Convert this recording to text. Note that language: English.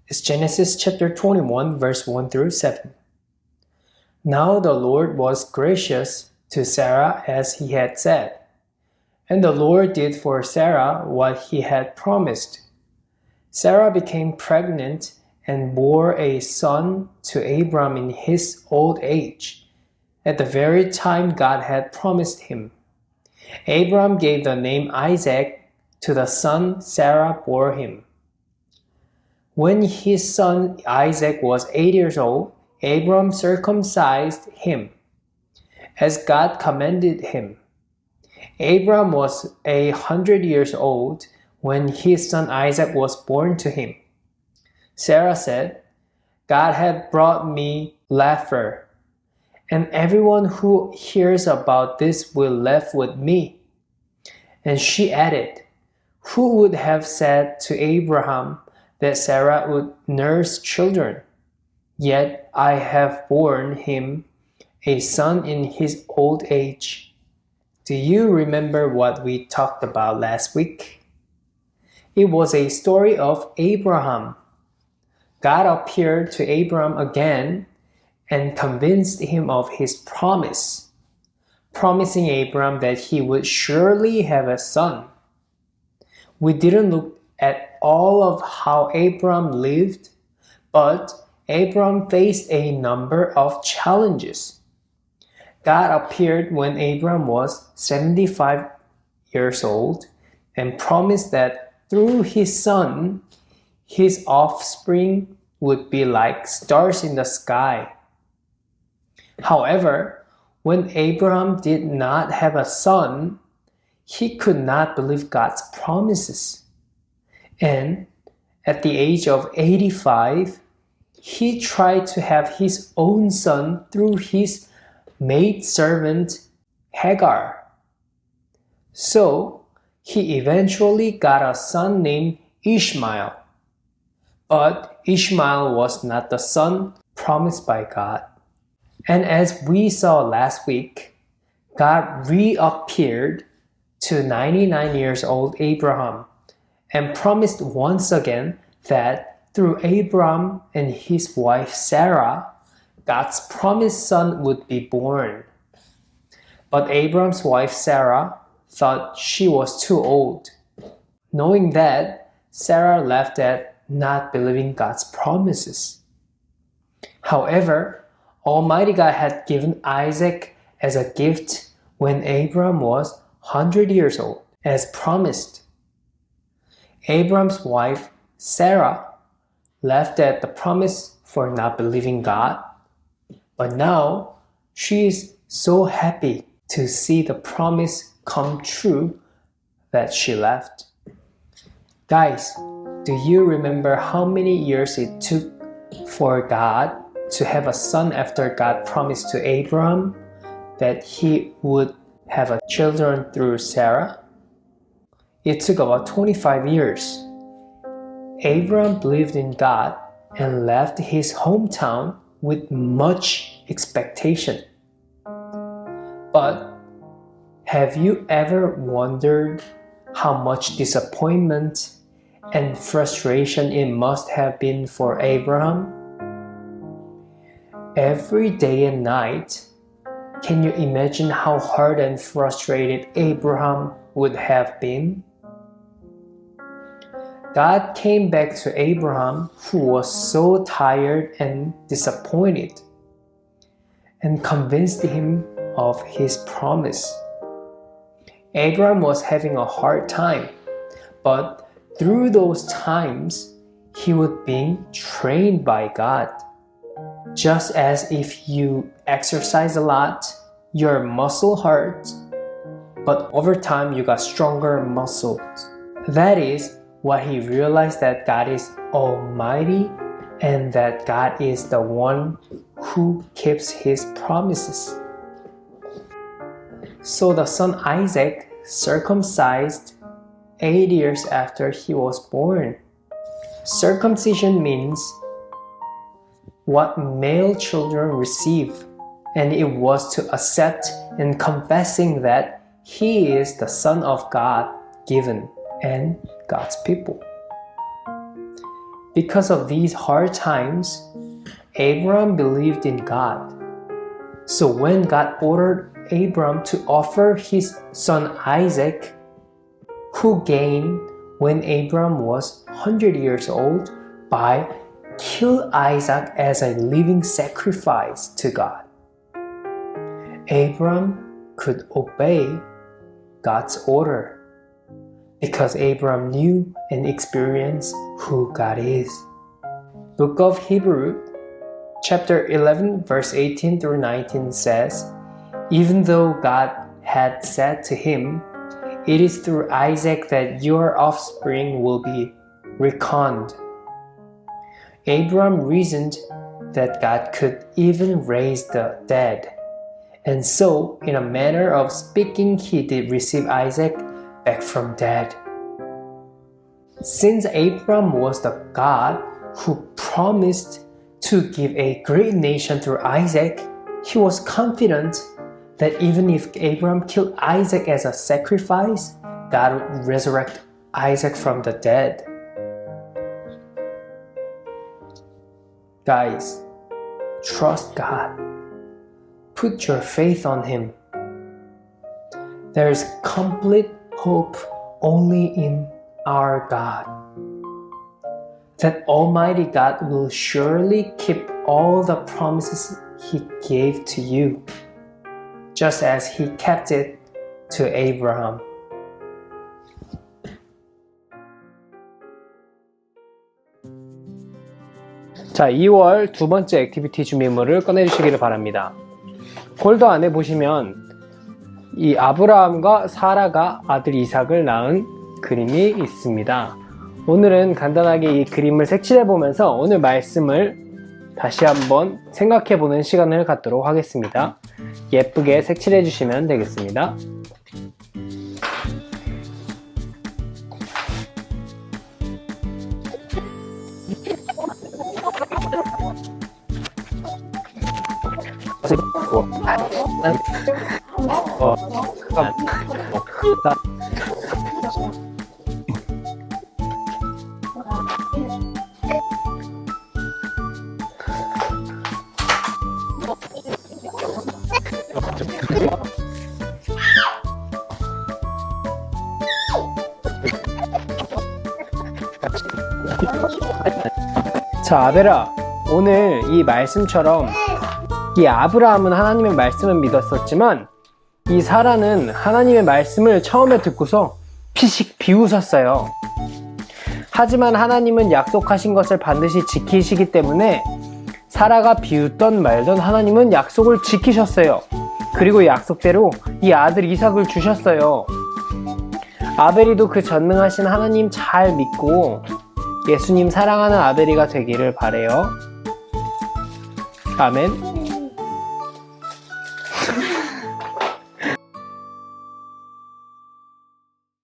It's Genesis chapter 21, verse 1 through 7. Now the Lord was gracious to Sarah as he had said, and the Lord did for Sarah what he had promised. Sarah became pregnant and bore a son to Abram in his old age, at the very time God had promised him. Abram gave the name Isaac to the son Sarah bore him. When his son Isaac was 8 years old, Abram circumcised him, as God commanded him. Abram was 100 years old when his son Isaac was born to him. Sarah said, God had brought me laughter, and everyone who hears about this will laugh with me. And she added, who would have said to Abraham that Sarah would nurse children? Yet I have borne him a son in his old age. Do you remember what we talked about last week? It was a story of Abraham. God appeared to Abraham again and convinced him of his promise, promising Abraham that he would surely have a son. We didn't look at all of how Abraham lived, but Abraham faced a number of challenges. God appeared when Abraham was 75 years old and promised that through his son, his offspring would be like stars in the sky. However, when Abraham did not have a son, he could not believe God's promises. And at the age of 85, he tried to have his own son through his maidservant Hagar. So he eventually got a son named Ishmael. But Ishmael was not the son promised by God. And as we saw last week, God reappeared to 99 years old Abraham and promised once again that through Abraham and his wife Sarah, God's promised son would be born. But Abraham's wife Sarah thought she was too old. Knowing that, Sarah left at not believing God's promises. However, Almighty God had given Isaac as a gift when Abraham was 100 years old, as promised. Abraham's wife, Sarah, left at the promise for not believing God, but now she is so happy to see the promise come true that she left. Guys, do you remember how many years it took for God to have a son after God promised to Abraham that he would have children through Sarah? It took about 25 years. Abraham believed in God and left his hometown with much expectation. But have you ever wondered how much disappointment and frustration it must have been for Abraham? Every day and night, can you imagine how hard and frustrated Abraham would have been? God came back to Abraham, who was so tired and disappointed, and convinced him of his promise. Abraham was having a hard time, but through those times, he was being trained by God. Just as if you exercise a lot, your muscle hurts, but over time you got stronger muscles. That is what he realized, that God is almighty and that God is the one who keeps his promises. So the son Isaac circumcised 8 years after he was born. Circumcision means what male children receive, and it was to accept and confessing that he is the Son of God given and God's people. Because of these hard times, Abraham believed in God. So when God ordered Abraham to offer his son Isaac, who gained when Abraham was 100 years old by kill Isaac as a living sacrifice to God. Abraham could obey God's order because Abraham knew and experienced who God is. Book of Hebrews, chapter 11, verse 18 through 19 says, even though God had said to him, it is through Isaac that your offspring will be reckoned. Abraham reasoned that God could even raise the dead. And so, in a manner of speaking, he did receive Isaac back from dead. Since Abraham was the God who promised to give a great nation through Isaac, he was confident that even if Abraham killed Isaac as a sacrifice, God would resurrect Isaac from the dead. Guys, trust God. Put your faith on Him. There is complete hope only in our God. That Almighty God will surely keep all the promises He gave to you, just as He kept it to Abraham. 자, 2월 두 번째 액티비티 준비물을 꺼내주시기를 바랍니다. 폴더 안에 보시면 이 아브라함과 사라가 아들 이삭을 낳은 그림이 있습니다. 오늘은 간단하게 이 그림을 색칠해 보면서 오늘 말씀을 다시 한번 생각해 보는 시간을 갖도록 하겠습니다. 예쁘게 색칠해 주시면 되겠습니다. 자, 아벨아, 오늘 이 말씀처럼 이 아브라함은 하나님의 말씀을 믿었었지만 이 사라는 하나님의 말씀을 처음에 듣고서 피식 비웃었어요. 하지만 하나님은 약속하신 것을 반드시 지키시기 때문에 사라가 비웃던 말던 하나님은 약속을 지키셨어요. 그리고 약속대로 이 아들 이삭을 주셨어요. 아벨이도 그 전능하신 하나님 잘 믿고 예수님 사랑하는 아벨이가 되기를 바래요. 아멘.